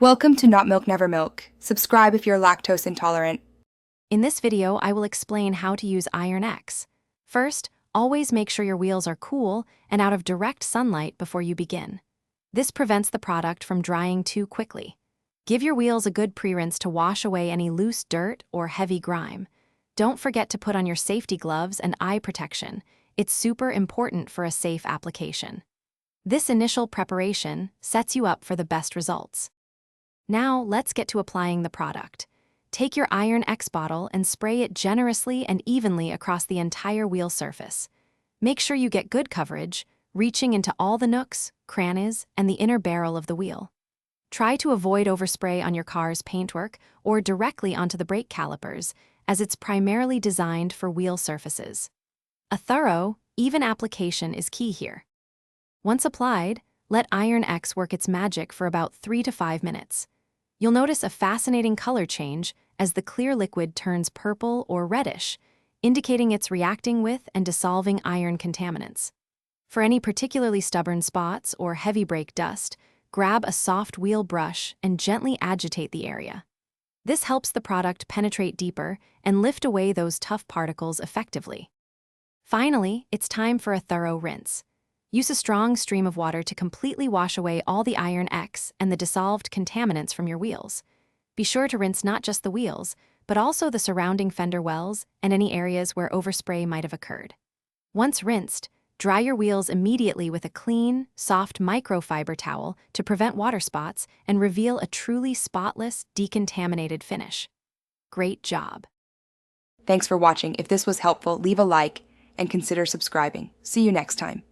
Welcome to Not Milk Never Milk. Subscribe if you're lactose intolerant. In this video, I will explain how to use Iron X. First, always make sure your wheels are cool and out of direct sunlight before you begin. This prevents the product from drying too quickly. Give your wheels a good pre-rinse to wash away any loose dirt or heavy grime. Don't forget to put on your safety gloves and eye protection. It's super important for a safe application. This initial preparation sets you up for the best results. Now, let's get to applying the product. Take your Iron X bottle and spray it generously and evenly across the entire wheel surface. Make sure you get good coverage, reaching into all the nooks, crannies, and the inner barrel of the wheel. Try to avoid overspray on your car's paintwork or directly onto the brake calipers, as it's primarily designed for wheel surfaces. A thorough, even application is key here. Once applied, let Iron X work its magic for about 3 to 5 minutes. You'll notice a fascinating color change as the clear liquid turns purple or reddish, indicating it's reacting with and dissolving iron contaminants. For any particularly stubborn spots or heavy brake dust, grab a soft wheel brush and gently agitate the area. This helps the product penetrate deeper and lift away those tough particles effectively. Finally, it's time for a thorough rinse. Use a strong stream of water to completely wash away all the Iron X and the dissolved contaminants from your wheels. Be sure to rinse not just the wheels, but also the surrounding fender wells and any areas where overspray might have occurred. Once rinsed, dry your wheels immediately with a clean, soft microfiber towel to prevent water spots and reveal a truly spotless, decontaminated finish. Great job! Thanks for watching. If this was helpful, leave a like and consider subscribing. See you next time.